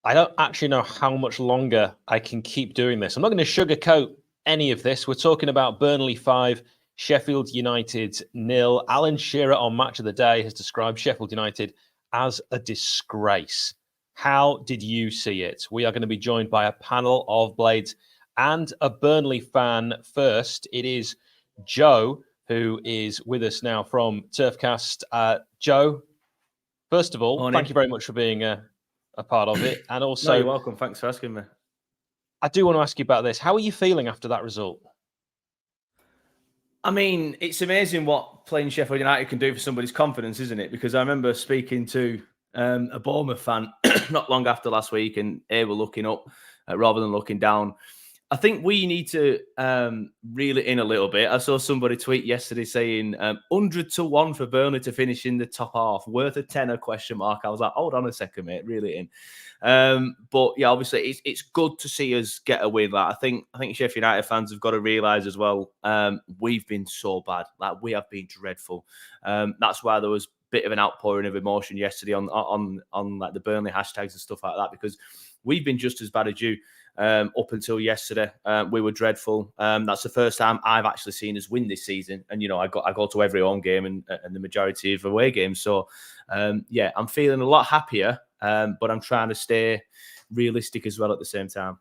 I don't actually know how much longer I can keep doing this. I'm not going to sugarcoat any of this. We're talking about Burnley 5, Sheffield United 0. Alan Shearer on Match of the Day has described Sheffield United as a disgrace. How did you see it? We are going to be joined by a panel of Blades and a Burnley fan first. It is Joe, who is with us now from Turfcast. Joe, first of all, Morning. Thank you very much for being a part of it. And also, no, you're welcome. Thanks for asking me. I do want to ask you about this. How are you feeling after that result? I mean, it's amazing what playing Sheffield United can do for somebody's confidence, isn't it? Because I remember speaking to a Bournemouth fan not long after last week, and they were looking up rather than looking down. I think we need to reel it in a little bit. I saw somebody tweet yesterday saying 100-1 for Burnley to finish in the top half, worth a tenner, question mark. I was like, hold on a second, mate, reel it in. But yeah, obviously it's good to see us get a win. Like, I think Sheffield United fans have got to realise as well, we've been so bad. Like, we have been dreadful. That's why there was a bit of an outpouring of emotion yesterday on like the Burnley hashtags and stuff like that, because we've been just as bad as you. Up until yesterday, we were dreadful. That's the first time I've actually seen us win this season. And, you know, I go to every home game and the majority of away games. So, yeah, I'm feeling a lot happier, but I'm trying to stay realistic as well at the same time.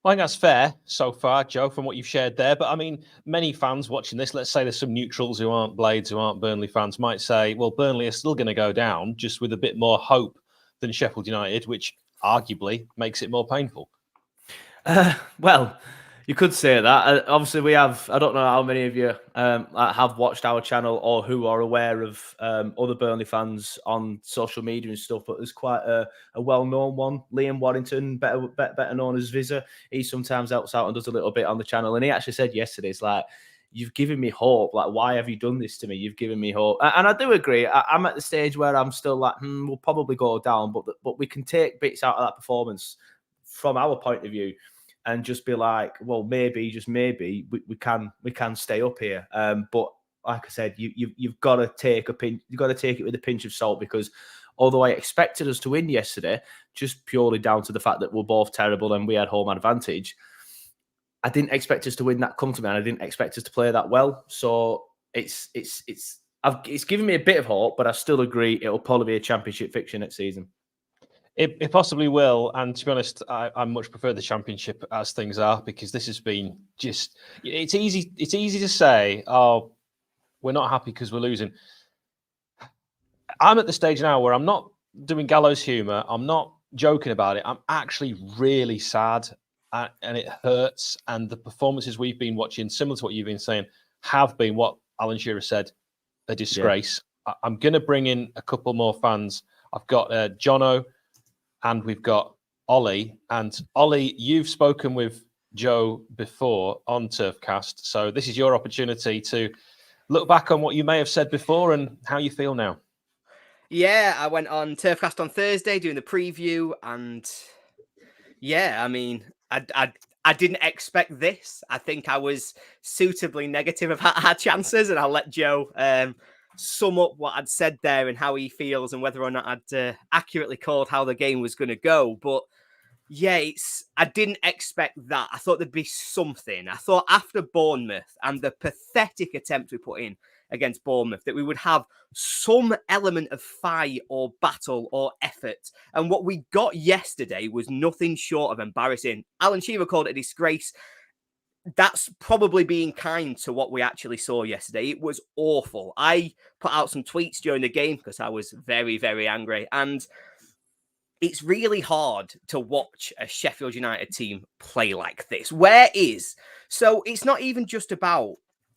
Well, I think that's fair so far, Joe, from what you've shared there. But, I mean, many fans watching this, let's say there's some neutrals who aren't Blades, who aren't Burnley fans, might say, well, Burnley are still going to go down, just with a bit more hope than Sheffield United, which arguably makes it more painful. Well, you could say that. Obviously, we have, I don't know how many of you have watched our channel or who are aware of other Burnley fans on social media and stuff, but there's quite a well-known one, Liam Warrington, better known as Visa. He sometimes helps out and does a little bit on the channel. And he actually said yesterday, it's like, you've given me hope. Like, why have you done this to me? You've given me hope. And I do agree. I'm at the stage where I'm still like, we'll probably go down, but we can take bits out of that performance from our point of view and just be like, well, maybe, just maybe, we can stay up here. But like I said, you've got to take it with a pinch of salt, because although I expected us to win yesterday, just purely down to the fact that we're both terrible and we had home advantage, I didn't expect us to win that comfortably, and I didn't expect us to play that well. So it's given me a bit of hope, but I still agree it'll probably be a championship fixture next season. It possibly will, and to be honest, I much prefer the championship as things are, because this has been just. It's easy to say, oh, we're not happy because we're losing. I'm at the stage now where I'm not doing gallows humour. I'm not joking about it. I'm actually really sad, and it hurts. And the performances we've been watching, similar to what you've been saying, have been what Alan Shearer said, a disgrace. Yeah. I'm going to bring in a couple more fans. I've got Jono, and we've got Ollie. And Ollie, you've spoken with Joe before on Turfcast, so this is your opportunity to look back on what you may have said before and how you feel now. Yeah, I went on Turfcast on Thursday doing the preview, and yeah, I mean, I didn't expect this. I think I was suitably negative about our chances, and I'll let Joe sum up what I'd said there and how he feels and whether or not I'd accurately called how the game was going to go. But yeah, I didn't expect that. I thought there'd be something. I thought after Bournemouth and the pathetic attempt we put in against Bournemouth, that we would have some element of fight or battle or effort. And what we got yesterday was nothing short of embarrassing. Alan Shearer called it a disgrace. That's probably being kind to what we actually saw yesterday. It was awful. I put out some tweets during the game because I was very, very angry. And it's really hard to watch a Sheffield United team play like this. So it's not even just about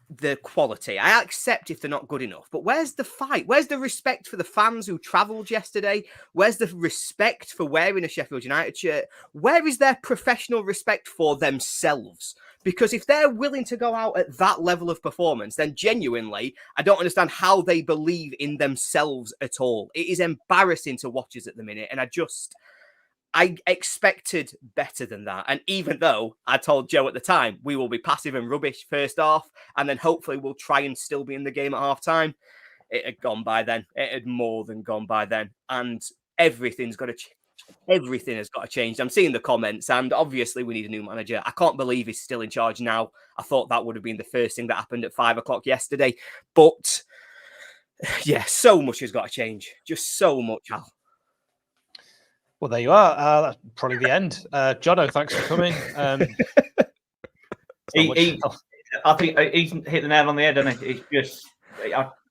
the quality. I accept if they're not good enough, but where's the fight? Where's the respect for the fans who travelled yesterday? Where's the respect for wearing a Sheffield United shirt? Where is their professional respect for themselves? Because if they're willing to go out at that level of performance, then genuinely, I don't understand how they believe in themselves at all. It is embarrassing to watch us at the minute. And I expected better than that. And even though I told Joe at the time, we will be passive and rubbish first half, and then hopefully we'll try and still be in the game at half time, it had gone by then. It had more than gone by then. And everything's got to Everything has got to change. I'm seeing the comments, and obviously we need a new manager. I can't believe he's still in charge now. I thought that would have been the first thing that happened at 5 o'clock yesterday. But yeah, so much has got to change. Just so much, Al. Well, there you are. That's probably the end. Jono, thanks for coming. I think he's hit the nail on the head, and it's just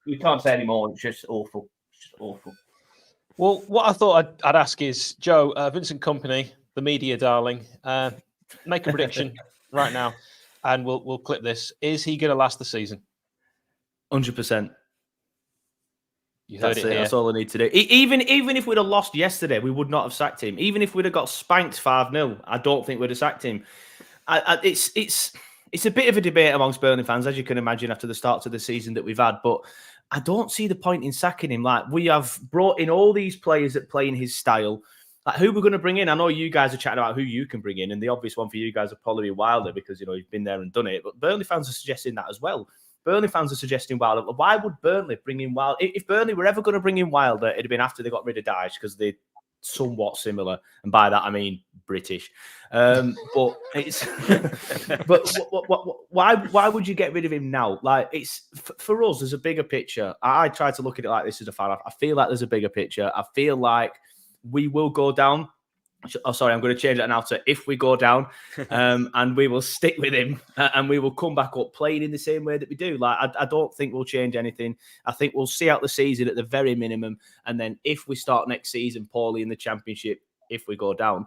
you can't say anymore. It's just awful. It's just awful. Well, what I thought I'd ask is, Joe, Vincent Kompany, the media darling, make a prediction right now, and we'll clip this. Is he going to last the season? 100%. You heard it here. That's all I need to do. Even if we'd have lost yesterday, we would not have sacked him. Even if we'd have got spanked 5-0, I don't think we'd have sacked him. It's a bit of a debate amongst Burnley fans, as you can imagine, after the start of the season that we've had. But I don't see the point in sacking him. Like, we have brought in all these players that play in his style. Like, who we're going to bring in? I know you guys are chatting about who you can bring in, and the obvious one for you guys will probably be Wilder because, you know, you've been there and done it. But Burnley fans are suggesting that as well. Burnley fans are suggesting Wilder. Why would Burnley bring in Wilder? If Burnley were ever going to bring in Wilder, it'd have been after they got rid of Dyche because they're somewhat similar, and by that I mean British. But it's but why would you get rid of him now? Like, it's for us, there's a bigger picture. I try to look at it like this as a fan. I feel like there's a bigger picture. I feel like we will go down. Oh, sorry, I'm going to change that now to if we go down, and we will stick with him, and we will come back up playing in the same way that we do. Like, I don't think we'll change anything. I think we'll see out the season at the very minimum, and then if we start next season poorly in the Championship, if we go down,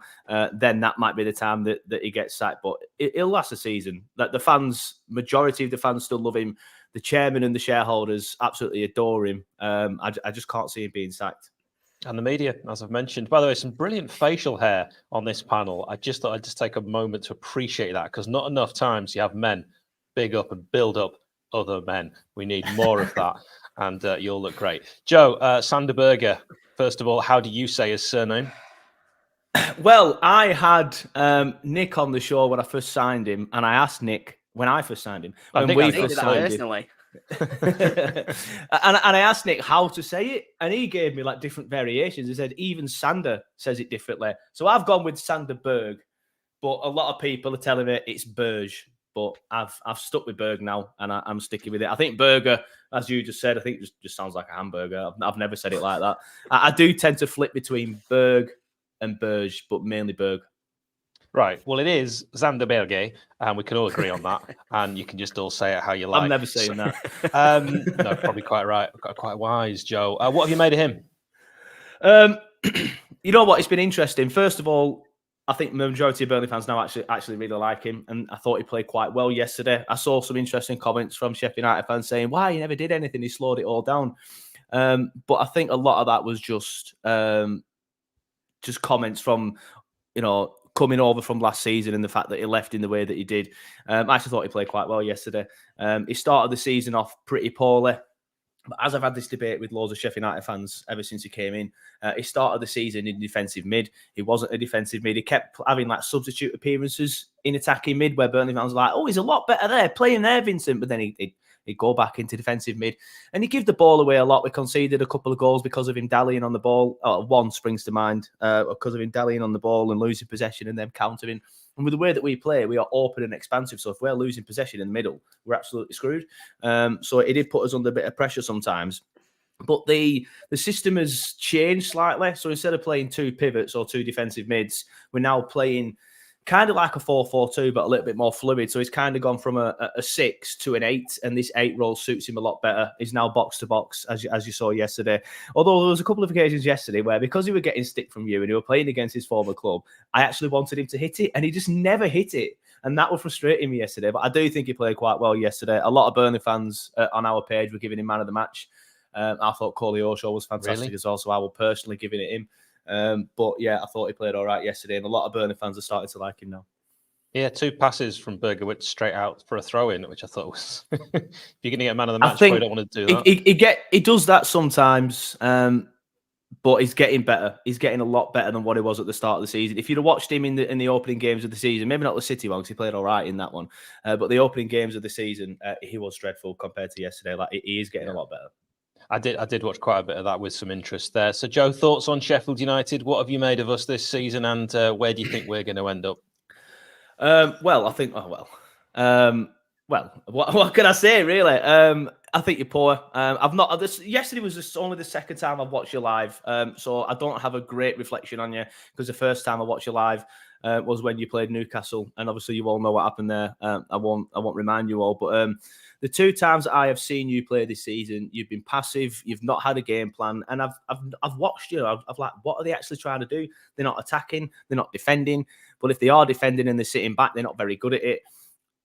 then that might be the time that he gets sacked. But it'll last a season. Like, the fans, majority of the fans still love him. The chairman and the shareholders absolutely adore him. I just can't see him being sacked. And the media, as I've mentioned. By the way, some brilliant facial hair on this panel. I just thought I'd just take a moment to appreciate that, because not enough times you have men big up and build up other men. We need more of that, and you'll look great. Joe, Sander Berge, first of all, how do you say his surname? Well, I had Nick on the show when I first signed him, and I asked Nick when I first signed him. When we first signed him. and I asked Nick how to say it, and he gave me like different variations. He said even Sander says it differently. So I've gone with Sander Berge, but a lot of people are telling me it's Berge. But I've stuck with Berge now, and I'm sticking with it. I think Burger, as you just said, I think it just sounds like a hamburger. I've never said it like that. I do tend to flip between Berge and Berge, but mainly Berge. Right. Well, it is Sander Berge, and we can all agree on that. And you can just all say it how you like. I'm never saying that. No, probably quite right. Quite wise, Joe. What have you made of him? You know what? It's been interesting. First of all, I think the majority of Burnley fans now actually really like him, and I thought he played quite well yesterday. I saw some interesting comments from Sheffield United fans saying, "Why, he never did anything? He slowed it all down." But I think a lot of that was just comments from, you know, coming over from last season and the fact that he left in the way that he did. I actually thought he played quite well yesterday. He started the season off pretty poorly. But as I've had this debate with loads of Sheffield United fans ever since he came in, he started the season in defensive mid. He wasn't a defensive mid. He kept having like substitute appearances in attacking mid where Burnley fans were like, oh, he's a lot better there, playing there, Vincent. But then he'd go back into defensive mid. And he gave the ball away a lot. We conceded a couple of goals because of him dallying on the ball. One springs to mind because of him dallying on the ball and losing possession and then countering. And with the way that we play, we are open and expansive. So if we're losing possession in the middle, we're absolutely screwed. So it did put us under a bit of pressure sometimes. But the system has changed slightly. So instead of playing two pivots or two defensive mids, we're now playing kind of like a 4-4-2, but a little bit more fluid. So he's kind of gone from a 6 to an 8, and this 8 role suits him a lot better. He's now box to box, as you saw yesterday. Although there was a couple of occasions yesterday where, because he were getting stick from you and he were playing against his former club, I actually wanted him to hit it, and he just never hit it. And that was frustrating me yesterday. But I do think he played quite well yesterday. A lot of Burnley fans on our page were giving him man of the match. I thought Coley Osho was fantastic as well, so I will personally give it him. But yeah, I thought he played all right yesterday, and a lot of Burnley fans are starting to like him now. Yeah, 2 passes from Berge went straight out for a throw-in, which I thought was... if you're going to get a man of the match, you don't want to do that. He does that sometimes, but he's getting better. He's getting a lot better than what he was at the start of the season. If you'd have watched him in the opening games of the season, maybe not the City one, because he played all right in that one, but the opening games of the season, he was dreadful compared to yesterday. Like, he is getting a lot better. I did watch quite a bit of that with some interest there. So, Joe, thoughts on Sheffield United? What have you made of us this season, and where do you think we're going to end up? Well, I think. What can I say? Really, I think you're poor. I've not. Yesterday was only the second time I've watched you live, so I don't have a great reflection on you because the first time I watched you live was when you played Newcastle, and obviously you all know what happened there. I won't remind you all, but the two times that I have seen you play this season, you've been passive. You've not had a game plan, and I've watched you. I've like, what are they actually trying to do? They're not attacking. They're not defending. But if they are defending and they're sitting back, they're not very good at it.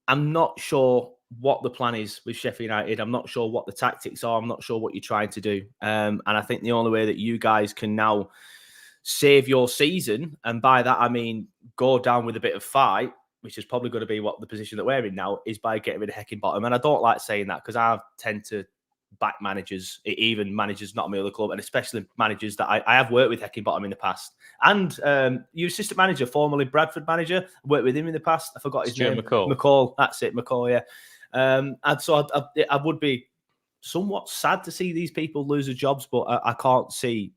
I'm not sure what the plan is with Sheffield United. I'm not sure what the tactics are. I'm not sure what you're trying to do. And I think the only way that you guys can now save your season, and by that I mean go down with a bit of fight, which is probably going to be what the position that we're in now, is by getting rid of Heckingbottom. And I don't like saying that because I tend to back managers, even managers not my other club, and especially managers that I have worked with Heckingbottom in the past. And your assistant manager, formerly Bradford manager, worked with him in the past. I forgot his name. McCall. That's it, McCall. Yeah. And so I would be somewhat sad to see these people lose their jobs, but I can't see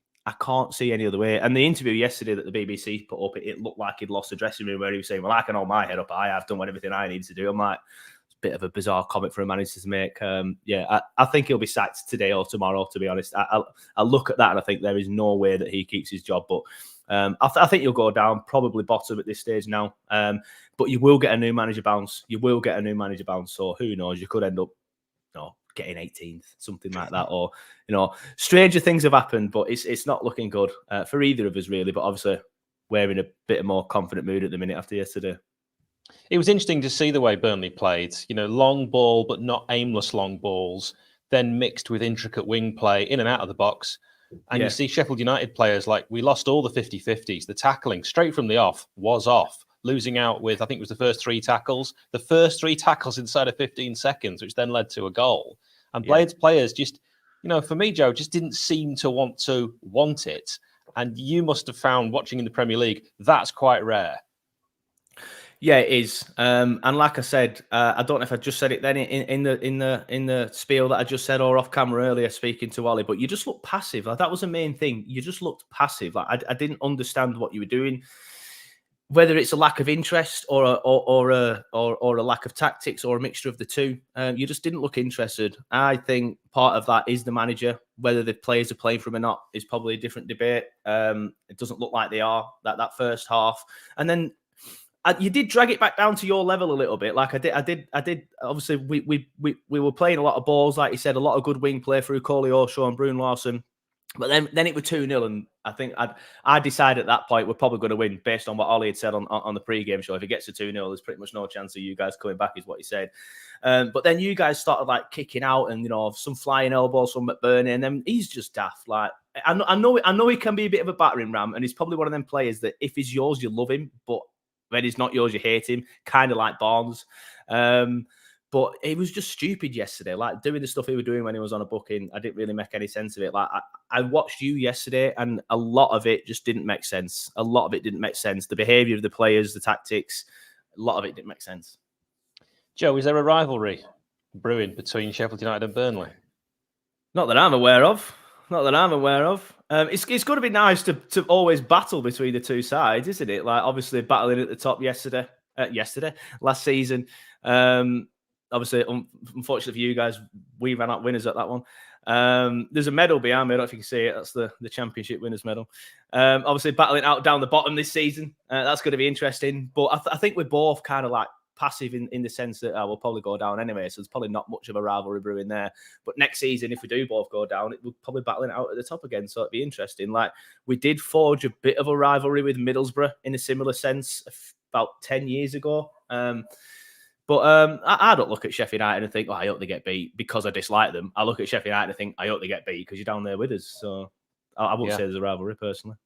any other way. And the interview yesterday that the BBC put up, it looked like he'd lost the dressing room, where he was saying, "Well, I can hold my head up. I have done everything I need to do." I'm like, it's a bit of a bizarre comment for a manager to make. I think he'll be sacked today or tomorrow, to be honest. I look at that and I think there is no way that he keeps his job. But I think you'll go down, probably bottom at this stage now. But you will get a new manager bounce. So who knows? You could end up, getting 18th, something like that, or stranger things have happened. But it's not looking good for either of us, really. But obviously, we're in a bit of more confident mood at the minute after yesterday. It was interesting to see the way Burnley played. Long ball, but not aimless long balls, then mixed with intricate wing play in and out of the box. And you see Sheffield United players, like, we lost all the 50-50s. The tackling straight from the off was off, losing out with, I think it was the first three tackles inside of 15 seconds, which then led to a goal. And Blade's players just, for me, Joe, just didn't seem to want it. And you must have found, watching in the Premier League, that's quite rare. Yeah, it is. And like I said, I don't know if I just said it then in the spiel that I just said, or off camera earlier speaking to Ollie, but you just looked passive. Like, that was the main thing. You just looked passive. Like, I didn't understand what you were doing, whether it's a lack of interest or a lack of tactics or a mixture of the two. You just didn't look interested. I think part of that is the manager. Whether the players are playing for him or not is probably a different debate. It doesn't look like they are that first half, and then. You did drag it back down to your level a little bit. Like I did. Obviously, we were playing a lot of balls, like you said, a lot of good wing play through Coley Orshaw and Brune Larson. But then it was 2-0, and I think I decided at that point we're probably going to win based on what Ollie had said on the pre-game show. If it gets to 2-0, there's pretty much no chance of you guys coming back, is what he said. But then you guys started like kicking out, and some flying elbows from McBurney, and then he's just daft. Like I know he can be a bit of a battering ram, and he's probably one of them players that if he's yours, you love him, but when he's not yours, you hate him, kind of like Barnes. But it was just stupid yesterday, like doing the stuff he was doing when he was on a booking. I didn't really make any sense of it. Like I watched you yesterday, and a lot of it just didn't make sense. The behaviour of the players, the tactics, a lot of it didn't make sense. Joe, is there a rivalry brewing between Sheffield United and Burnley? Not that I'm aware of. It's going to be nice to always battle between the two sides, isn't it? Like, obviously battling at the top last season. Obviously, unfortunately for you guys, we ran out winners at that one. There's a medal behind me. I don't know if you can see it. That's the championship winners medal. Obviously battling out down the bottom this season. That's going to be interesting. But I think we're both kind of like passive in the sense that we'll probably go down anyway, so there's probably not much of a rivalry brewing there. But next season, if we do both go down, we'll probably battling out at the top again, so it'd be interesting. Like, we did forge a bit of a rivalry with Middlesbrough in a similar sense about 10 years ago. But I don't look at Sheffield United and think, I hope they get beat because I dislike them. I look at Sheffield United and think, I hope they get beat because you're down there with us. So I wouldn't say there's a rivalry personally.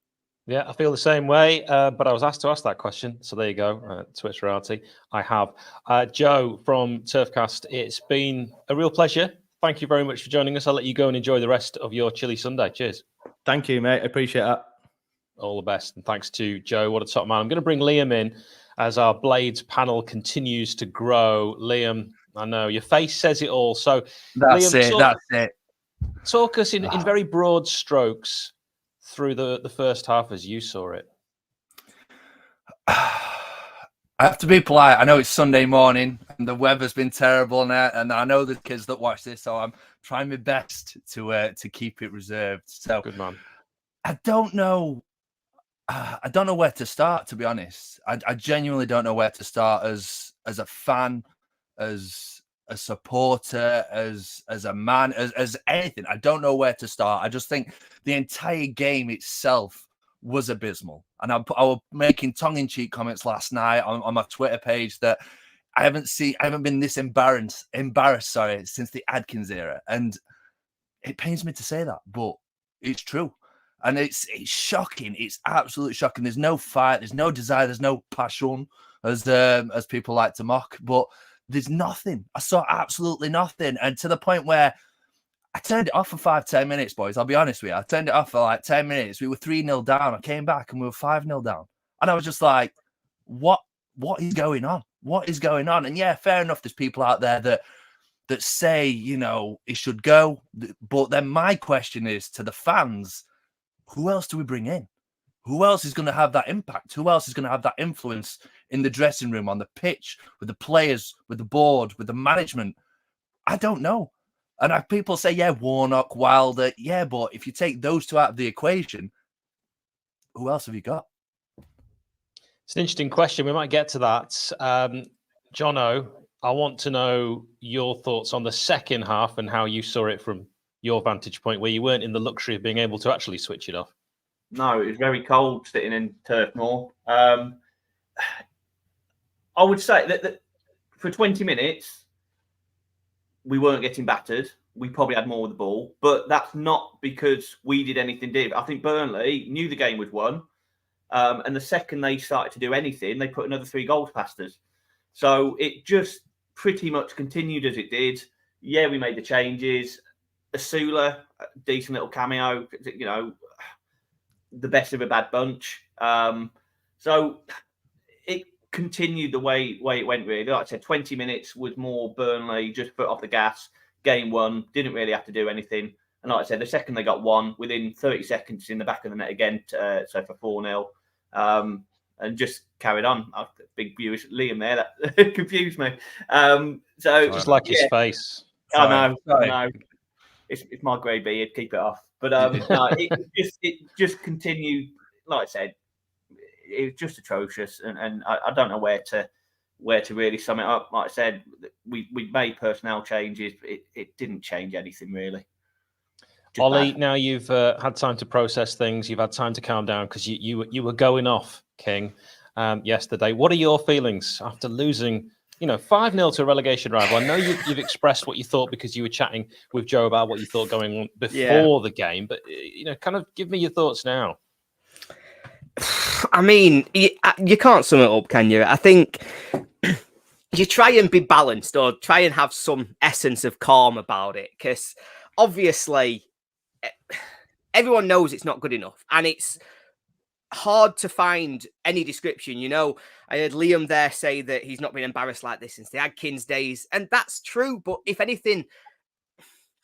Yeah, I feel the same way, but I was asked to ask that question, so there you go, Twitch Reality. I have. Joe from Turfcast, it's been a real pleasure. Thank you very much for joining us. I'll let you go and enjoy the rest of your chilly Sunday. Cheers. Thank you, mate. I appreciate that. All the best, and thanks to Joe. What a top man. I'm going to bring Liam in as our Blades panel continues to grow. Liam, I know your face says it all. So that's Liam, it. Talk us in very broad strokes through the first half as you saw it. I have to be polite. I know it's Sunday morning and the weather's been terrible, and I know the kids that watch this, so I'm trying my best to keep it reserved. So Good man. I don't know. I don't know where to start, to be honest. I genuinely don't know where to start as a fan, as a supporter, as a man, as anything. I don't know where to start. I just think the entire game itself was abysmal. And I was making tongue-in-cheek comments last night on my Twitter page that I haven't been this embarrassed, since the Adkins era. And it pains me to say that, but it's true. And it's shocking. It's absolutely shocking. There's no fight, there's no desire, there's no passion, as people like to mock, but there's nothing. I saw absolutely nothing. And to the point where I turned it off for 5-10 minutes, boys. I'll be honest with you. I turned it off for like 10 minutes. We were 3-0 down. I came back and we were 5-0 down. And I was just like, what is going on? What is going on? And yeah, fair enough. There's people out there that say, it should go. But then my question is to the fans, who else do we bring in? Who else is going to have that impact? Who else is going to have that influence in the dressing room, on the pitch, with the players, with the board, with the management? I don't know. And people say, yeah, Warnock, Wilder. Yeah, but if you take those two out of the equation, who else have you got? It's an interesting question. We might get to that. Jono, I want to know your thoughts on the second half and how you saw it from your vantage point, where you weren't in the luxury of being able to actually switch it off. No, it was very cold sitting in Turf Moor. I would say that for 20 minutes, we weren't getting battered. We probably had more with the ball, but that's not because we did anything different. I think Burnley knew the game was won. And the second they started to do anything, they put another 3 goals past us. So it just pretty much continued as it did. Yeah, we made the changes. Asula, decent little cameo, the best of a bad bunch. So it continued the way it went, really. Like I said, 20 minutes was more Burnley, just put off the gas. Game 1, didn't really have to do anything. And like I said, the second they got 1, within 30 seconds in the back of the net again, so for 4-0. And just carried on. Big viewers, Liam there, that confused me. So just like his face. I know. It's my grey beard. Keep it off. But no, it just continued. Like I said, it was just atrocious, and I don't know where to really sum it up. Like I said, we made personnel changes. It didn't change anything really. Just Ollie, bad. now you've had time to process things. You've had time to calm down because you were going off, King, yesterday. What are your feelings after losing, 5-0 to a relegation rival? I know you've expressed what you thought because you were chatting with Joe about what you thought going on before the game, but kind of give me your thoughts now. I mean, you can't sum it up, can you? I think you try and be balanced or try and have some essence of calm about it, because obviously everyone knows it's not good enough, and it's hard to find any description. I heard Liam there say that he's not been embarrassed like this since the Adkins days, and that's true. But if anything,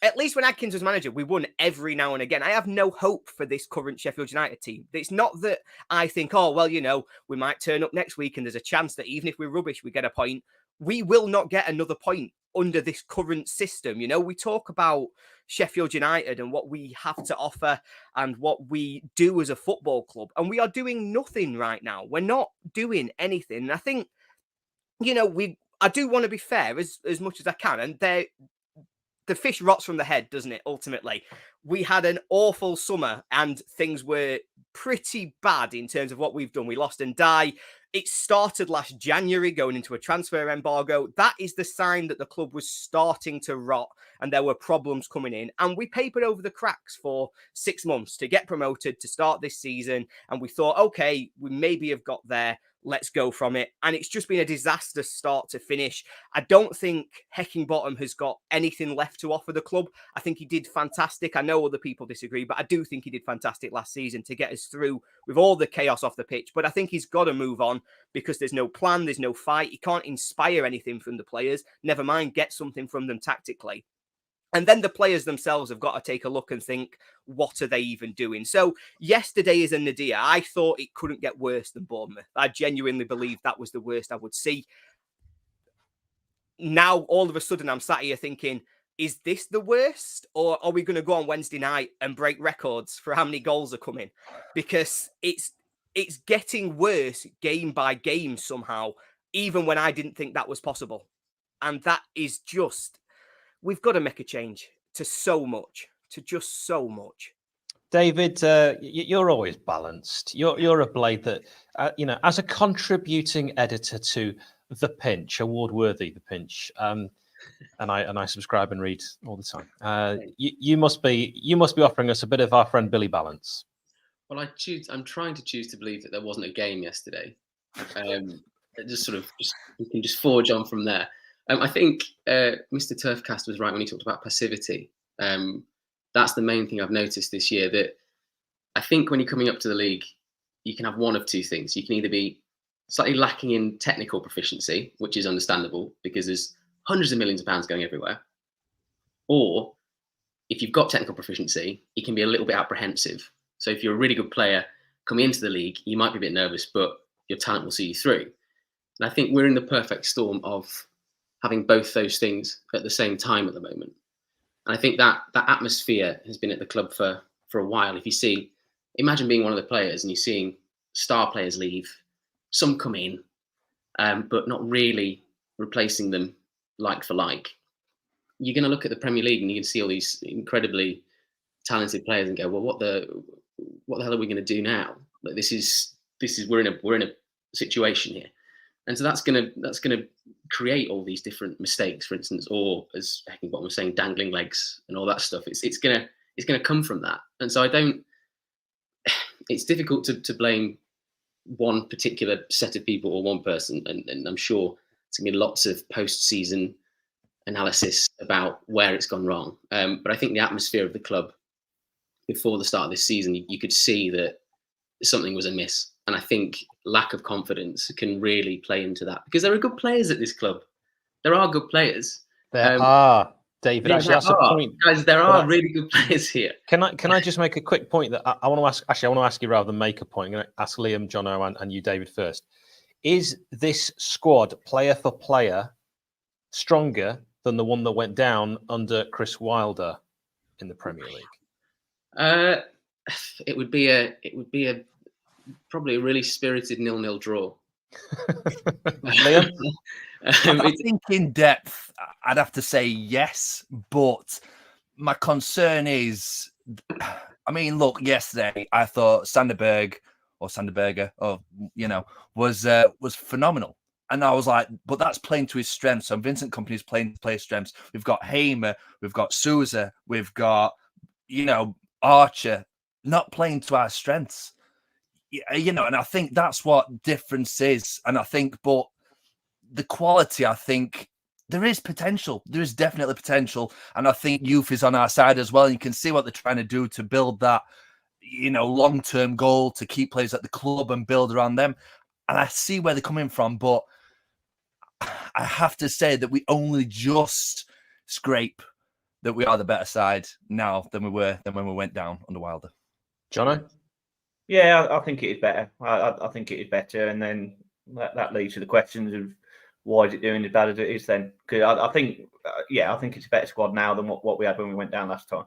at least when Adkins was manager, we won every now and again. I have no hope for this current Sheffield United team. It's not that I think, we might turn up next week and there's a chance that even if we're rubbish, we get a point. We will not get another point under this current system. We talk about Sheffield United and what we have to offer and what we do as a football club, and we are doing nothing right now. We're not doing anything. And I think, I do want to be fair as much as I can, and the fish rots from the head, doesn't it? Ultimately, we had an awful summer and things were pretty bad in terms of what we've done. We lost and die. It started last January going into a transfer embargo. That is the sign that the club was starting to rot and there were problems coming in. And we papered over the cracks for 6 months to get promoted, to start this season. And we thought, okay, we maybe have got there. Let's go from it. And it's just been a disaster start to finish. I don't think Heckingbottom has got anything left to offer the club. I think he did fantastic. I know other people disagree, but I do think he did fantastic last season to get us through with all the chaos off the pitch. But I think he's got to move on because there's no plan, there's no fight. He can't inspire anything from the players, never mind get something from them tactically. And then the players themselves have got to take a look and think, what are they even doing? So yesterday is a nadir. I thought it couldn't get worse than Bournemouth. I genuinely believed that was the worst I would see. Now, all of a sudden, I'm sat here thinking, is this the worst? Or are we going to go on Wednesday night and break records for how many goals are coming? Because it's getting worse game by game somehow, even when I didn't think that was possible. And that is just, we've got to make a change to just so much. David, you're always balanced. You're a blade that, as a contributing editor to The Pinch, award-worthy The Pinch, and I subscribe and read all the time. You must be offering us a bit of our friend Billy Balance. Well, I'm trying to choose to believe that there wasn't a game yesterday. We can just forge on from there. I think Mr. Turfcast was right when he talked about passivity. That's the main thing I've noticed this year, that I think when you're coming up to the league, you can have one of two things. You can either be slightly lacking in technical proficiency, which is understandable because there's hundreds of millions of pounds going everywhere. Or if you've got technical proficiency, you can be a little bit apprehensive. So if you're a really good player coming into the league, you might be a bit nervous, but your talent will see you through. And I think we're in the perfect storm of having both those things at the same time at the moment. And I think that atmosphere has been at the club for a while. If you imagine being one of the players and you're seeing star players leave, some come in, but not really replacing them like for like. You're going to look at the Premier League and you can see all these incredibly talented players and go, well, what the hell are we going to do now? Like, we're in a situation here. And so that's going to create all these different mistakes, for instance, or as Heckingbottom was saying, dangling legs and all that stuff. It's going to come from that. And so it's difficult to blame one particular set of people or one person. And I'm sure there's going to be lots of post-season analysis about where it's gone wrong. But I think the atmosphere of the club before the start of this season, you could see that something was amiss. And I think lack of confidence can really play into that, because there are good players at this club. There are good players. There are, David. Actually, that's a point. Guys, there are really good players here. Can I just make a quick point that I want to ask? Actually, I want to ask you rather than make a point. I'm going to ask Liam, Jono, and you, David, first. Is this squad, player for player, stronger than the one that went down under Chris Wilder in the Premier League? It would be probably a really spirited 0-0 draw. Liam? I think in depth, I'd have to say yes, but my concern is, I mean, look, yesterday I thought Berge was phenomenal. And I was like, but that's playing to his strengths. So Vincent Kompany's playing to play his strengths. We've got Hamer, we've got Sousa, we've got, Archer, not playing to our strengths. And I think that's what difference is. And I think, but the quality, I think there is potential. There is definitely potential. And I think youth is on our side as well. And you can see what they're trying to do to build that, long-term goal to keep players at the club and build around them. And I see where they're coming from, but I have to say that we only just scrape that we are the better side now than when we went down under Wilder. Jono? Yeah, I think it is better. I think it is better, and then that leads to the questions of why is it doing as bad as it is then? Because I think it's a better squad now than what we had when we went down last time.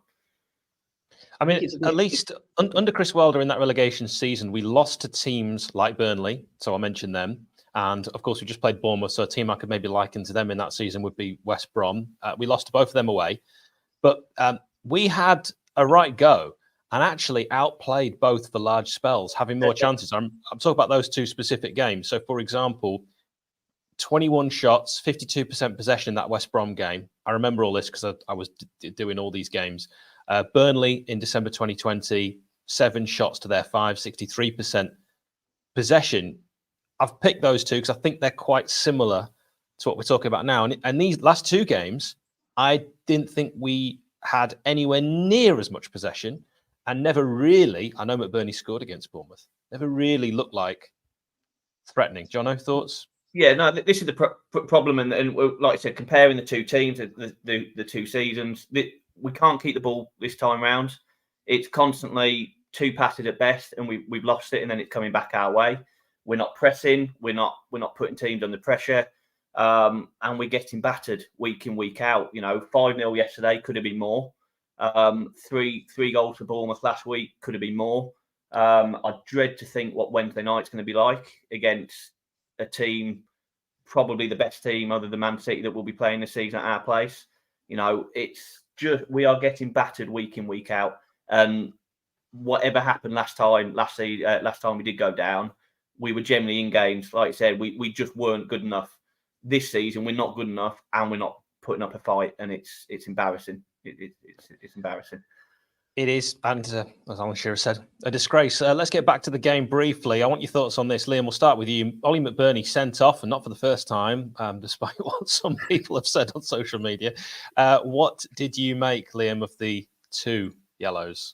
I mean, at least under Chris Wilder in that relegation season, we lost to teams like Burnley, so I mentioned them. And, of course, we just played Bournemouth, so a team I could maybe liken to them in that season would be West Brom. We lost to both of them away. But we had a right go and actually outplayed both for large spells, having more chances. I'm talking about those two specific games. So, for example, 21 shots, 52% possession in that West Brom game. I remember all this because I was doing all these games. Burnley in December 2020, 7 shots to their 5, 63% possession. I've picked those two because I think they're quite similar to what we're talking about now. And these last two games, I didn't think we had anywhere near as much possession and never really, I know McBurney scored against Bournemouth, never really looked like threatening. Jono, thoughts? Yeah, no, this is the problem, and like I said, comparing the two teams, the 2 seasons, we can't keep the ball this time round. It's constantly 2 passes at best, and we've lost it, and then it's coming back our way. We're not pressing, we're not putting teams under pressure, and we're getting battered week in, week out. 5-0 yesterday could have been more. 3 goals for Bournemouth last week could have been more. I dread to think what Wednesday night's going to be like against a team, probably the best team other than Man City, that will be playing this season at our place. It's just, we are getting battered week in, week out. And whatever happened last time we did go down, we were generally in games. Like I said, we just weren't good enough. This season, we're not good enough, and we're not putting up a fight, and it's embarrassing. It's embarrassing. It is, and as Alan Shearer said, a disgrace. Let's get back to the game briefly. I want your thoughts on this. Liam, we'll start with you. Ollie McBurney sent off, and not for the first time, despite what some people have said on social media. What did you make, Liam, of the 2 yellows?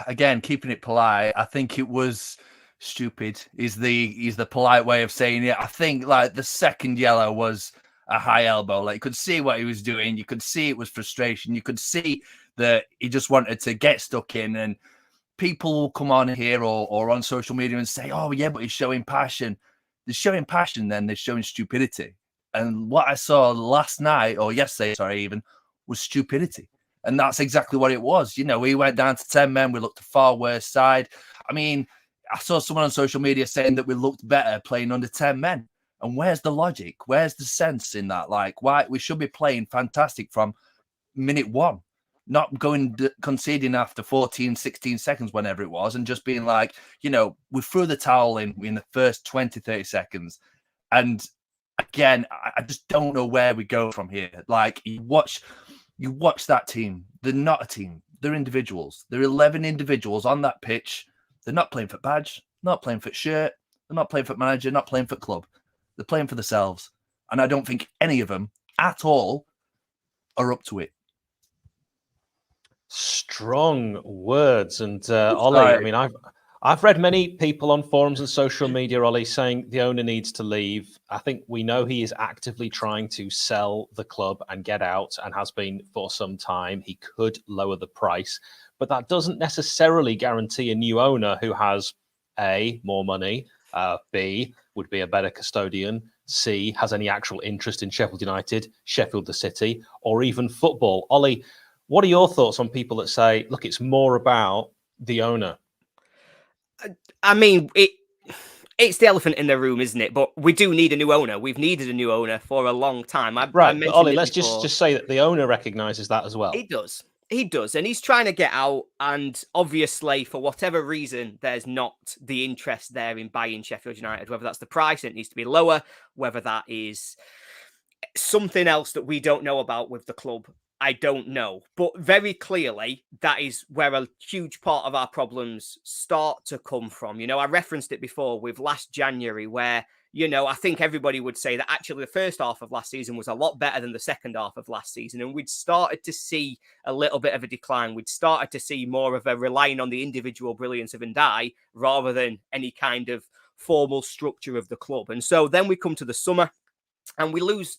Again, keeping it polite, I think it was stupid. Is the polite way of saying it. I think like the second yellow was a high elbow. Like, you could see what he was doing. You could see it was frustration. You could see that he just wanted to get stuck in. And people will come on here or on social media and say, oh, yeah, but he's showing passion. They're showing passion, then they're showing stupidity. And what I saw last night, or yesterday, sorry, even, was stupidity. And that's exactly what it was. We went down to 10 men. We looked a far worse side. I mean, I saw someone on social media saying that we looked better playing under 10 men. And where's the logic? Where's the sense in that? Like, why we should be playing fantastic from minute 1, not conceding after 14, 16 seconds, whenever it was, and just being like, we threw the towel in the first 20, 30 seconds. And again, I just don't know where we go from here. Like, you watch that team. They're not a team. They're individuals. They're 11 individuals on that pitch. They're not playing for badge, not playing for shirt. They're not playing for manager, not playing for club. They're playing for themselves. And I don't think any of them at all are up to it. Strong words. And Ollie, I mean, I've read many people on forums and social media, Ollie, saying the owner needs to leave. I think we know he is actively trying to sell the club and get out, and has been for some time. He could lower the price, but that doesn't necessarily guarantee a new owner who has A, more money, B, would be a better custodian, C, has any actual interest in Sheffield United, Sheffield the city, or even football. Ollie, what are your thoughts on people that say, look, it's more about the owner? I mean, it's the elephant in the room, isn't it? But we do need a new owner. We've needed a new owner for a long time. Right, but Ollie, let's just say that the owner recognises that as well. He does. He does. And he's trying to get out. And obviously, for whatever reason, there's not the interest there in buying Sheffield United, whether that's the price, it needs to be lower, whether that is something else that we don't know about with the club. I don't know. But very clearly, that is where a huge part of our problems start to come from. I referenced it before with last January, where, I think everybody would say that actually the first half of last season was a lot better than the second half of last season. And we'd started to see a little bit of a decline. We'd started to see more of a relying on the individual brilliance of Ndai rather than any kind of formal structure of the club. And so then we come to the summer and we lose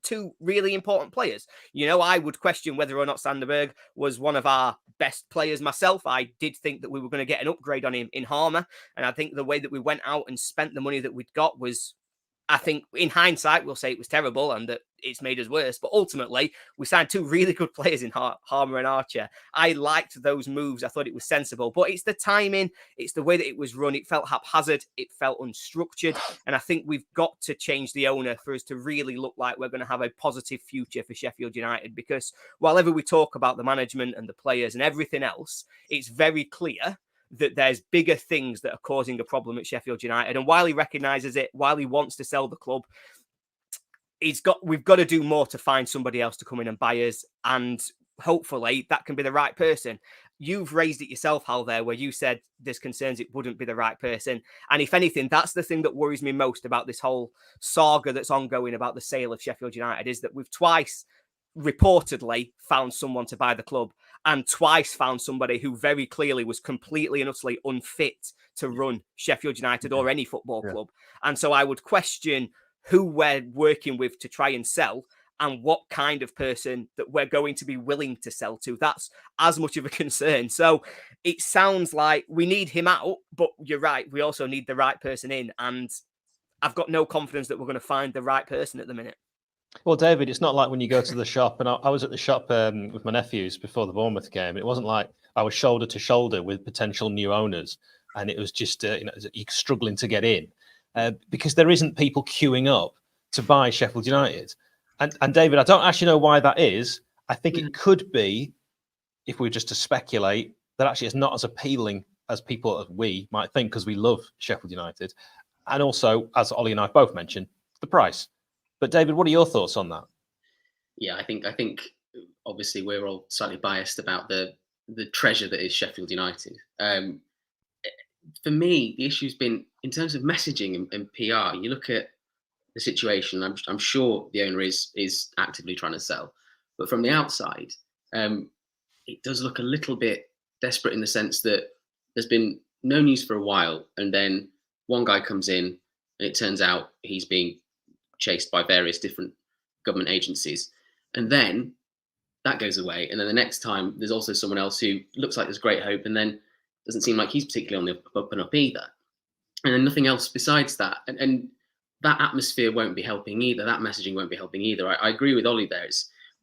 2 really important players. I would question whether or not Berge was one of our best players myself. I did think that we were going to get an upgrade on him in Harmer. And I think the way that we went out and spent the money that we'd got was, I think in hindsight, we'll say it was terrible and that it's made us worse. But ultimately, we signed 2 really good players in Harmer and Archer. I liked those moves. I thought it was sensible. But it's the timing. It's the way that it was run. It felt haphazard. It felt unstructured. And I think we've got to change the owner for us to really look like we're going to have a positive future for Sheffield United. Because while ever we talk about the management and the players and everything else, it's very clear that there's bigger things that are causing a problem at Sheffield United. And while he recognises it, while he wants to sell the club, we've got to do more to find somebody else to come in and buy us. And hopefully that can be the right person. You've raised it yourself, Hal, there, where you said there's concerns it wouldn't be the right person. And if anything, that's the thing that worries me most about this whole saga that's ongoing about the sale of Sheffield United, is that we've twice reportedly found someone to buy the club and twice found somebody who very clearly was completely and utterly unfit to run Sheffield United or any football club. And so I would question who we're working with to try and sell and what kind of person that we're going to be willing to sell to. That's as much of a concern. So it sounds like we need him out, but you're right. We also need the right person in. And I've got no confidence that we're going to find the right person at the minute. Well, David, it's not like when you go to the shop, and I was at the shop with my nephews before the Bournemouth game. It wasn't like I was shoulder to shoulder with potential new owners, and it was just you're struggling to get in because there isn't people queuing up to buy Sheffield United. And David, I don't actually know why that is. I think it could be, if we were just to speculate, that actually it's not as appealing as we might think because we love Sheffield United, and also, as Ollie and I both mentioned, the price. But David, what are your thoughts on that? Yeah, I think obviously we're all slightly biased about the treasure that is Sheffield United. For me, the issue's been in terms of messaging and PR. You look at the situation. I'm sure the owner is actively trying to sell, but from the outside, it does look a little bit desperate in the sense that there's been no news for a while, and then one guy comes in, and it turns out he's being chased by various different government agencies, and then that goes away, and then the next time there's also someone else who looks like there's great hope, and then doesn't seem like he's particularly on the up and up either, and then nothing else besides that, and that atmosphere won't be helping either. That messaging won't be helping either. I agree with Ollie there.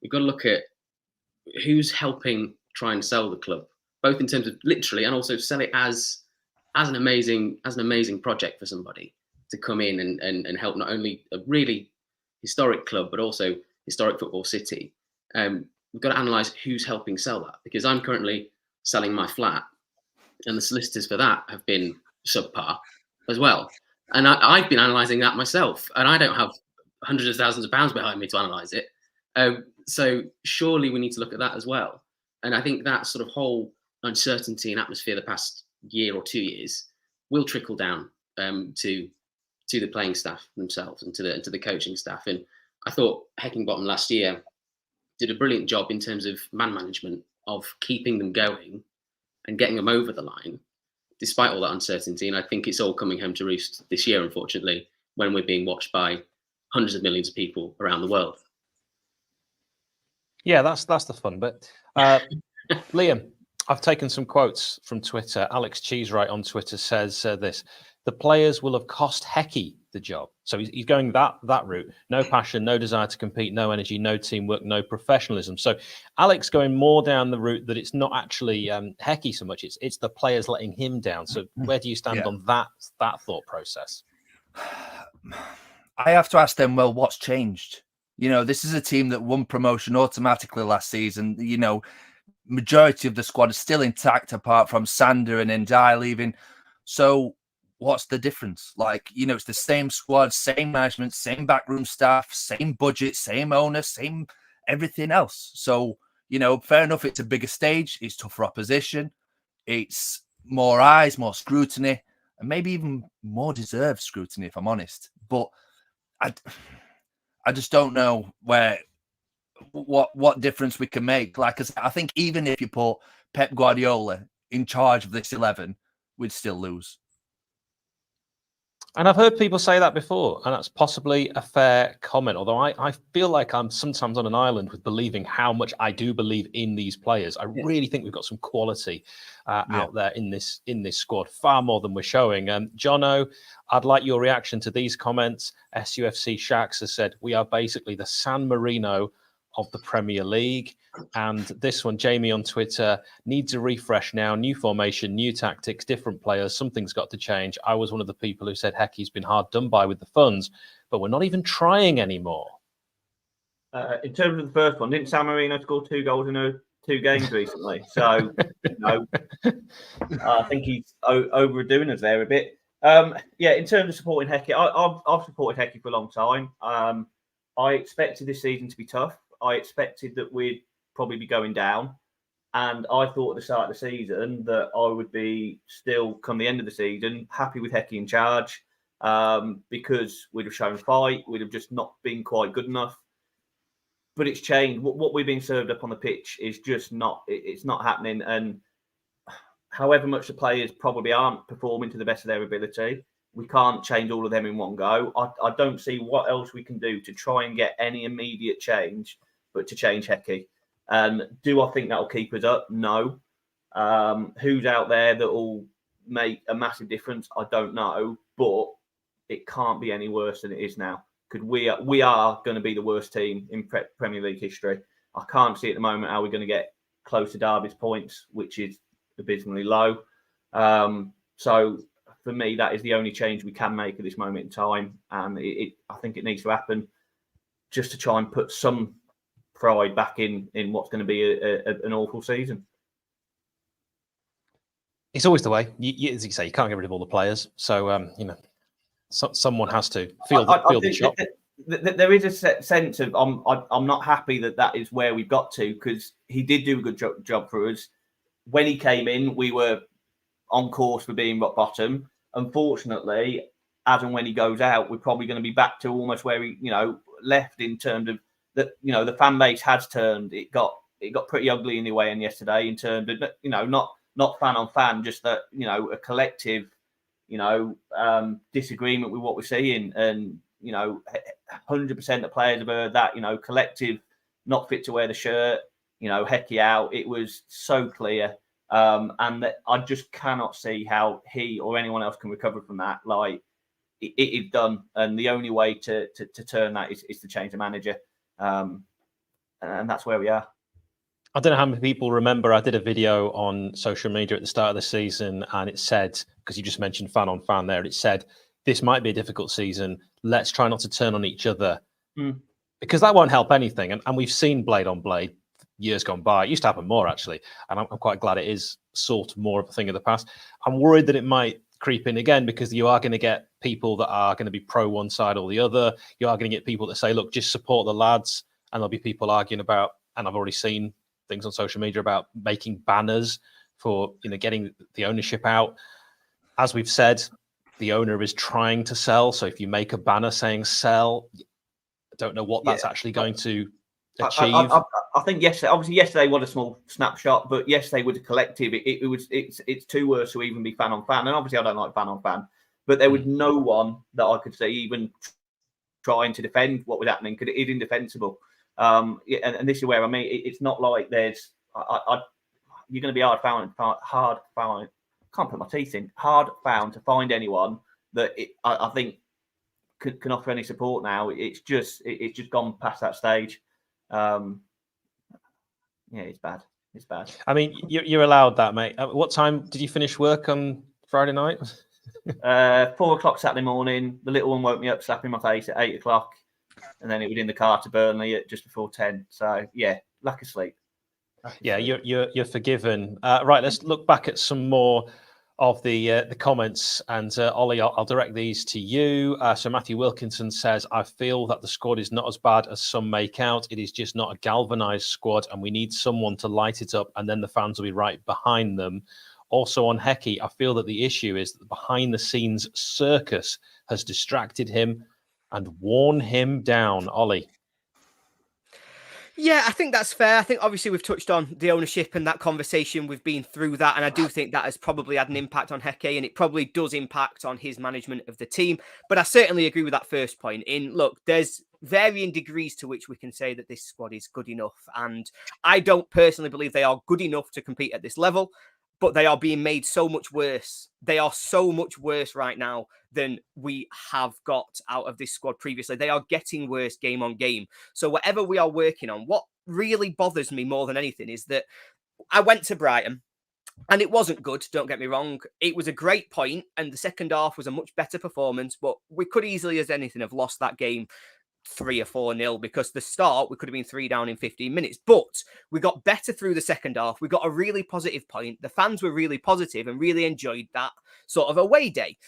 We've got to look at who's helping try and sell the club, both in terms of literally and also sell it as an amazing project for somebody to come in and help not only a really historic club, but also historic football city. We've got to analyse who's helping sell that, because I'm currently selling my flat and the solicitors for that have been subpar as well. And I've been analysing that myself, and I don't have hundreds of thousands of pounds behind me to analyse it. So surely we need to look at that as well. And I think that sort of whole uncertainty and atmosphere the past year or 2 years will trickle down to the playing staff themselves and to the coaching staff. And I thought Heckingbottom last year did a brilliant job in terms of man management, of keeping them going and getting them over the line, despite all that uncertainty. And I think it's all coming home to roost this year, unfortunately, when we're being watched by hundreds of millions of people around the world. Yeah, that's the fun bit. Liam, I've taken some quotes from Twitter. Alex Cheesewright on Twitter says this: the players will have cost Hecky the job. So he's going that route. No passion, no desire to compete, no energy, no teamwork, no professionalism. So Alex going more down the route that it's not actually Hecky so much, it's the players letting him down. So where do you stand on that thought process? I have to ask them, well, what's changed? This is a team that won promotion automatically last season. Majority of the squad is still intact apart from Sander and Ndiaye leaving. So what's the difference? It's the same squad, same management, same backroom staff, same budget, same owner, same everything else. So, fair enough, it's a bigger stage, it's tougher opposition, it's more eyes, more scrutiny, and maybe even more deserved scrutiny, if I'm honest. But I just don't know what difference we can make. Like I said, I think even if you put Pep Guardiola in charge of this 11, we'd still lose. And I've heard people say that before, and that's possibly a fair comment. Although I feel like I'm sometimes on an island with believing how much I do believe in these players. I really think we've got some quality out there in this squad, far more than we're showing. Jono, I'd like your reaction to these comments. SUFC Shacks has said, we are basically the San Marino of the Premier League. And this one, Jamie on Twitter, needs a refresh now. New formation, new tactics, different players. Something's got to change. I was one of the people who said Hecky's been hard done by with the funds, but we're not even trying anymore. In terms of the first one, didn't San Marino score 2 goals in 2 games recently? So, I think he's overdoing us there a bit. In terms of supporting Hecky, I've supported Hecky for a long time. I expected this season to be tough. I expected that we'd probably be going down. And I thought at the start of the season that I would be still, come the end of the season, happy with Hecky in charge because we'd have shown fight. We'd have just not been quite good enough. But it's changed. What we've been served up on the pitch is just it's not happening. And however much the players probably aren't performing to the best of their ability, We can't change all of them in one go. I don't see what else we can do to try and get any immediate change, but to change Hecky. Do I think that'll keep us up? No. Who's out there that will make a massive difference? I don't know, but it can't be any worse than it is now, because we are going to be the worst team in Premier League history. I can't see at the moment how we're going to get close to Derby's points, which is abysmally low. So for me, that is the only change we can make at this moment in time, and I think it needs to happen just to try and put some pride back in what's going to be an awful season. It's always the way. As you say, you can't get rid of all the players, so someone has to feel the shot. There is a sense of I'm not happy that is where we've got to, because he did do a good job for us. When he came in, we were on course for being rock bottom. Unfortunately, as and when he goes out, we're probably going to be back to almost where he left, in terms of that. The fan base has turned. It got pretty ugly in the way, and yesterday, in terms of not fan on fan, just that a collective disagreement with what we're seeing, and 100% of players have heard that, collective not fit to wear the shirt, Hecky out. It was so clear, and that I just cannot see how he or anyone else can recover from that. Like, it is done, and the only way to turn that is to change the manager, and that's where we are. I don't know how many people remember, I did a video on social media at the start of the season, and it said, because you just mentioned fan on fan there, it said, this might be a difficult season. Let's try not to turn on each other, because that won't help anything. And we've seen blade on blade years gone by. It used to happen more, actually. And I'm quite glad it is sort of more of a thing of the past. I'm worried that it might creep in again, because you are going to get people that are going to be pro one side or the other. You are going to get people that say, look, just support the lads. And there'll be people arguing about, and I've already seen things on social media about making banners for getting the ownership out. As we've said, the owner is trying to sell. So if you make a banner saying sell, I don't know what that's actually going to achieve. I think yesterday was a small snapshot, but yesterday was a collective. It's too worse to even be fan on fan, and obviously I don't like fan on fan, but there was no one that I could see even trying to defend what was happening, because it is indefensible. And this is where it's not like there's you're going to be hard found. Can't put my teeth in. Hard found to find anyone that I think can offer any support now. It's just gone past that stage. It's bad. It's bad. I mean, you're allowed that, mate. What time did you finish work on Friday night? 4 o'clock Saturday morning. The little one woke me up, slapping my face at 8 o'clock, and then it was in the car to Burnley at just before 10. So yeah, lack of sleep. Yeah, you're forgiven. Right, let's look back at some more of the comments, and Ollie, I'll direct these to you. So Matthew Wilkinson says, I feel that the squad is not as bad as some make out. It is just not a galvanized squad, and we need someone to light it up, and then the fans will be right behind them. Also on Hecky, I feel that the issue is that the behind the scenes circus has distracted him and worn him down. Ollie. Yeah, I think that's fair. I think obviously we've touched on the ownership and that conversation. We've been through that, and I do think that has probably had an impact on Hecky, and it probably does impact on his management of the team. But I certainly agree with that first point. Look, there's varying degrees to which we can say that this squad is good enough, and I don't personally believe they are good enough to compete at this level. But they are being made so much worse. They are so much worse right now than we have got out of this squad previously. They are getting worse game on game. So whatever we are working on, what really bothers me more than anything is that I went to Brighton and it wasn't good, don't get me wrong. It was a great point, and the second half was a much better performance, but we could easily as anything have lost that game 3 or 4-0, because the start we could have been 3 down in 15 minutes, but we got better through the second half. We got a really positive point. The fans were really positive and really enjoyed that sort of away day.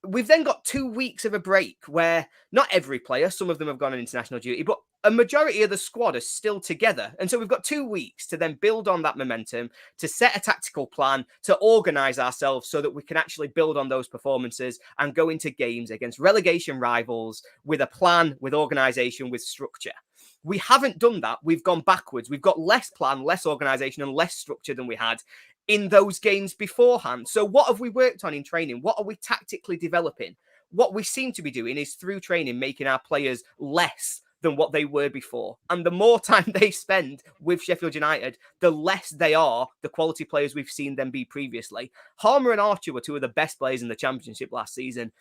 We've then got 2 weeks of a break where not every player, some of them have gone on international duty, but a majority of the squad are still together. And so we've got 2 weeks to then build on that momentum, to set a tactical plan, to organise ourselves so that we can actually build on those performances and go into games against relegation rivals with a plan, with organisation, with structure. We haven't done that. We've gone backwards. We've got less plan, less organisation and less structure than we had in those games beforehand. So what have we worked on in training? What are we tactically developing? what we seem to be doing is through training, making our players less than what they were before. And the more time they spend with Sheffield United, the less they are the quality players we've seen them be previously. Harmer and Archer were two of the best players in the Championship last season.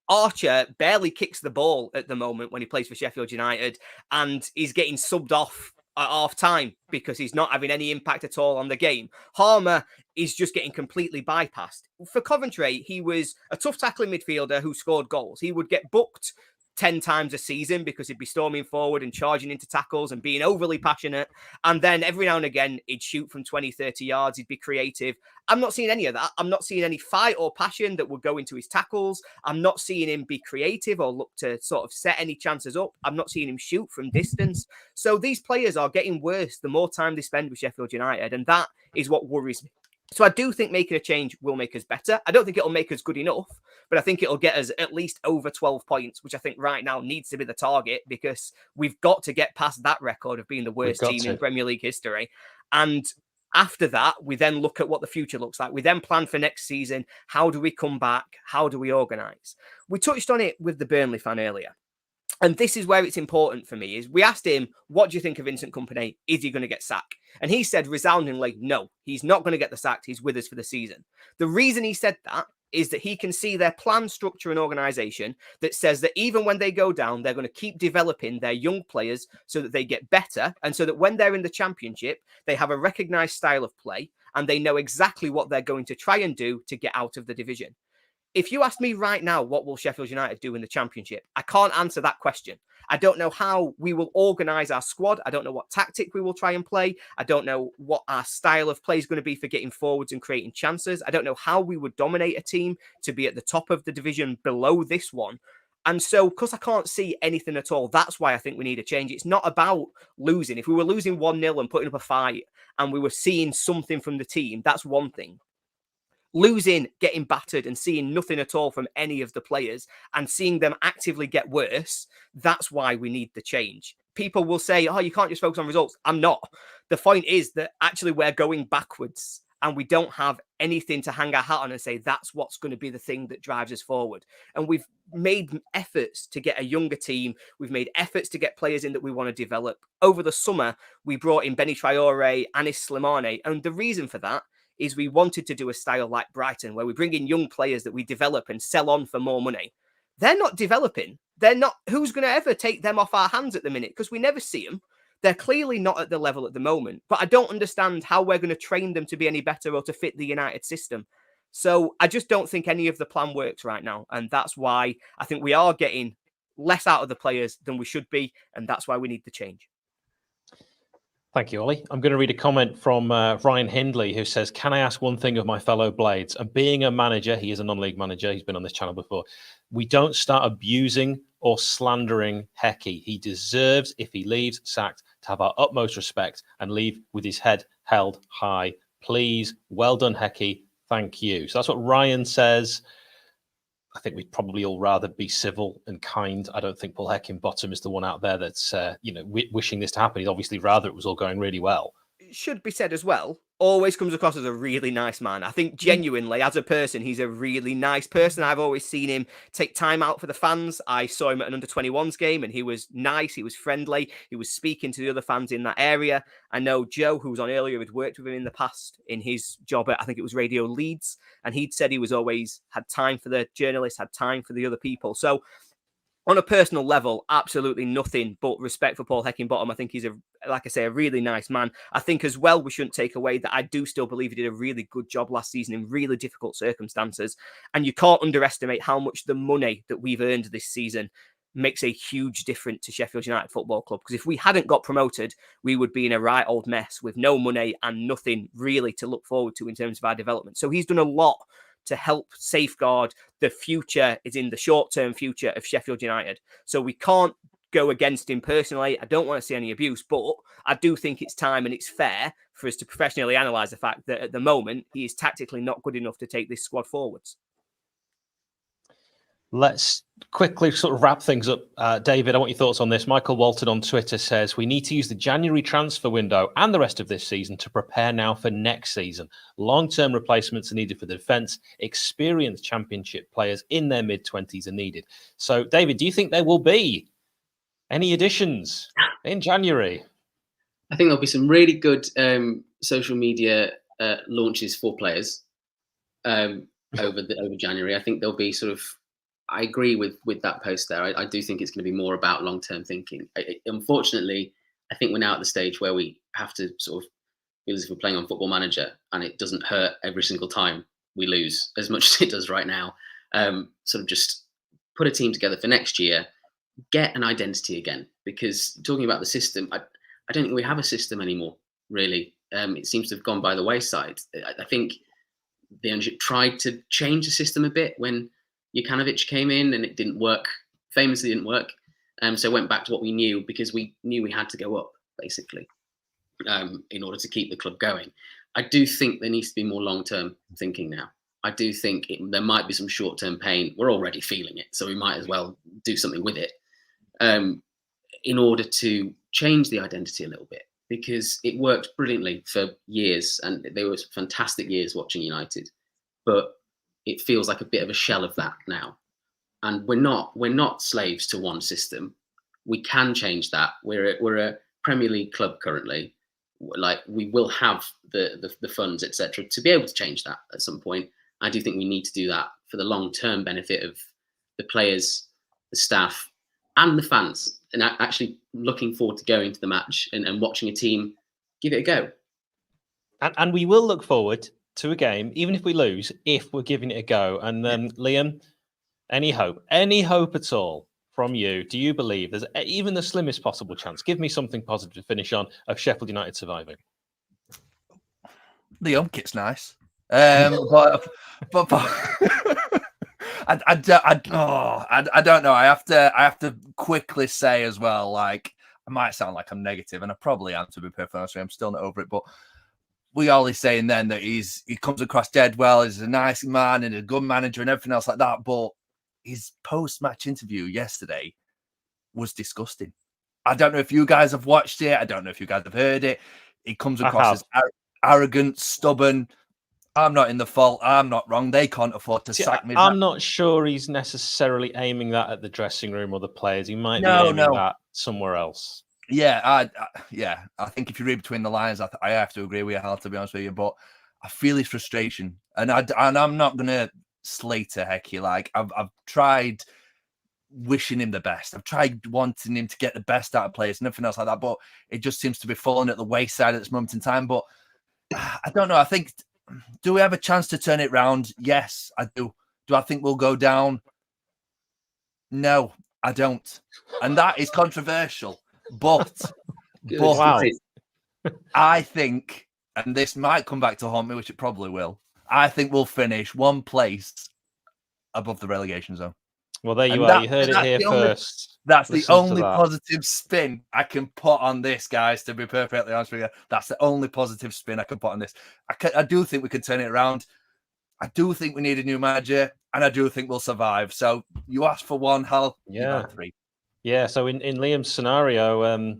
Archer barely kicks the ball at the moment when he plays for Sheffield United, and he's getting subbed off at half time because he's not having any impact at all on the game. Harmer is just getting completely bypassed. For Coventry, he was a tough tackling midfielder who scored goals. He would get booked 10 times a season because he'd be storming forward and charging into tackles and being overly passionate. And then every now and again, he'd shoot from 20, 30 yards. He'd be creative. I'm not seeing any of that. I'm not seeing any fight or passion that would go into his tackles. I'm not seeing him be creative or look to sort of set any chances up. I'm not seeing him shoot from distance. So these players are getting worse the more time they spend with Sheffield United. And that is what worries me. So I do think making a change will make us better. I don't think it'll make us good enough, but I think it'll get us at least over 12 points, which I think right now needs to be the target, because we've got to get past that record of being the worst team in Premier League history. And after that, we then look at what the future looks like. We then plan for next season. How do we come back? How do we organise? We touched on it with the Burnley fan earlier. And this is where it's important for me, is we asked him, what do you think of Vincent Kompany? Is he going to get sacked? And he said resoundingly, no, he's not going to get the sacked. He's with us for the season. The reason he said that is that he can see their plan, structure and organisation that says that even when they go down, they're going to keep developing their young players so that they get better, and so that when they're in the Championship, they have a recognised style of play and they know exactly what they're going to try and do to get out of the division. If you ask me right now, what will Sheffield United do in the Championship? I can't answer that question. I don't know how we will organise our squad. I don't know what tactic we will try and play. I don't know what our style of play is going to be for getting forwards and creating chances. I don't know how we would dominate a team to be at the top of the division below this one. And so, because I can't see anything at all, that's why I think we need a change. It's not about losing. If we were losing 1-0 and putting up a fight and we were seeing something from the team, that's one thing. Losing, getting battered and seeing nothing at all from any of the players and seeing them actively get worse, that's why we need the change. People will say, oh, you can't just focus on results. I'm not. The point is that actually we're going backwards and we don't have anything to hang our hat on and say that's what's going to be the thing that drives us forward. And we've made efforts to get a younger team. We've made efforts to get players in that we want to develop. Over the summer, we brought in Benny Traore, Anis Slimane, and the reason for that is we wanted to do a style like Brighton, where we bring in young players that we develop and sell on for more money. They're not developing. They're not. Who's going to ever take them off our hands at the minute? Because we never see them. They're clearly not at the level at the moment. But I don't understand how we're going to train them to be any better or to fit the United system. So I just don't think any of the plan works right now. And that's why I think we are getting less out of the players than we should be. And that's why we need the change. Thank you, Ollie. I'm going to read a comment from Ryan Hindley, who says, can I ask one thing of my fellow Blades? And being a manager, he is a non-league manager, he's been on this channel before, we don't start abusing or slandering Hecky. He deserves, if he leaves sacked, to have our utmost respect and leave with his head held high. Please, well done, Hecky. Thank you. So that's what Ryan says. I think we'd probably all rather be civil and kind. I don't think Paul Heckingbottom is the one out there that's, wishing this to happen. He'd obviously rather it was all going really well. It should be said as well, always comes across as a really nice man. I think genuinely, as a person, he's a really nice person. I've always seen him take time out for the fans. I saw him at an under-21s game and he was nice, he was friendly, he was speaking to the other fans in that area. I know Joe, who was on earlier, had worked with him in the past in his job at, I think it was Radio Leeds, and he'd said he was always had time for the journalists, had time for the other people. So on a personal level, absolutely nothing but respect for Paul Heckingbottom. I think he's, like I say, a really nice man. I think as well, we shouldn't take away that I do still believe he did a really good job last season in really difficult circumstances. And you can't underestimate how much the money that we've earned this season makes a huge difference to Sheffield United Football Club. Because if we hadn't got promoted, we would be in a right old mess with no money and nothing really to look forward to in terms of our development. So he's done a lot to help safeguard the future, is in the short-term future of Sheffield United. So we can't go against him personally. I don't want to see any abuse, but I do think it's time and it's fair for us to professionally analyse the fact that at the moment, he is tactically not good enough to take this squad forwards. Let's quickly sort of wrap things up. David, I want your thoughts on this. Michael Walton on Twitter says, we need to use the January transfer window and the rest of this season to prepare now for next season. Long-term replacements are needed for the defence. Experienced championship players in their mid-20s are needed. So, David, do you think there will be any additions in January? I think there'll be some really good social media launches for players over January. I think there'll be sort of, I agree with that post there. I do think it's going to be more about long-term thinking. Unfortunately, I think we're now at the stage where we have to sort of feel as if we're playing on Football Manager, and it doesn't hurt every single time we lose as much as it does right now. Sort of just put a team together for next year, get an identity again. Because talking about the system, I don't think we have a system anymore, really. It seems to have gone by the wayside. I think the ownership tried to change the system a bit when Jokanovic came in, and it didn't work, famously didn't work. So went back to what we knew, because we knew we had to go up, basically, in order to keep the club going. I do think there needs to be more long-term thinking now. I do think there might be some short-term pain. We're already feeling it, so we might as well do something with it in order to change the identity a little bit, because it worked brilliantly for years, and they were fantastic years watching United. But it feels like a bit of a shell of that now, and we're not slaves to one system. We can change that. We're a Premier League club currently. Like, we will have the funds, etc., to be able to change that at some point. I do think we need to do that for the long-term benefit of the players, the staff, and the fans. And actually looking forward to going to the match and watching a team give it a go. And we will look forward to a game, even if we lose, if we're giving it a go. And Liam, any hope at all from you? Do you believe there's even the slimmest possible chance? Give me something positive to finish on of Sheffield United surviving. The home kit's nice, but I don't know. I have to quickly say as well. Like, I might sound like I'm negative, and I probably am, to be perfectly honest. I'm still not over it, but we always saying then that he comes across dead well. He's a nice man and a good manager and everything else like that. But his post-match interview yesterday was disgusting. I don't know if you guys have watched it. I don't know if you guys have heard it. He comes across as arrogant, stubborn. I'm not in the fault. I'm not wrong. They can't afford to sack me. I'm not sure he's necessarily aiming that at the dressing room or the players. He might be aiming that somewhere else. Yeah, I think if you read between the lines, I have to agree with you, Hal, to be honest with you. But I feel his frustration, and I'm not gonna slate a Hecky. Like, I've tried wishing him the best. I've tried wanting him to get the best out of players, nothing else like that. But it just seems to be falling at the wayside at this moment in time. But I don't know. I think, do we have a chance to turn it round? Yes, I do. Do I think we'll go down? No, I don't. And that is controversial. But Wow. I think, and this might come back to haunt me, which it probably will, I think we'll finish one place above the relegation zone. Well, there you are. You heard it here first. That's the only positive spin I can put on this, guys, to be perfectly honest with you. That's the only positive spin I can put on this. I do think we can turn it around. I do think we need a new manager, and I do think we'll survive. So you asked for one, Hal. Yeah. You got three. Yeah, so in Liam's scenario,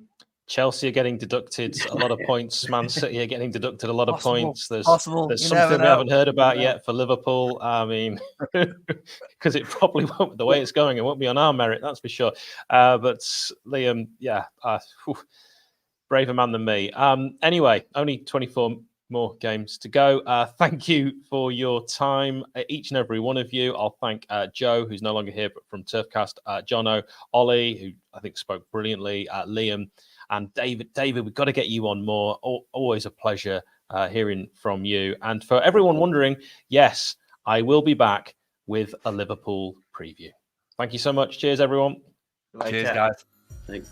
Chelsea are getting deducted a lot of points. Man City are getting deducted a lot of points. There's something we haven't heard about yet for Liverpool. I mean, because it probably won't, the way it's going, it won't be on our merit, that's for sure. But Liam, braver man than me. Anyway, only 24 more games to go. Thank you for your time, each and every one of you. I'll thank Joe, who's no longer here, but from Turfcast, Jono, Ollie, who I think spoke brilliantly, Liam, and David. David, we've got to get you on more. Always a pleasure hearing from you. And for everyone wondering, yes, I will be back with a Liverpool preview. Thank you so much. Cheers, everyone. Cheers, guys. Thanks.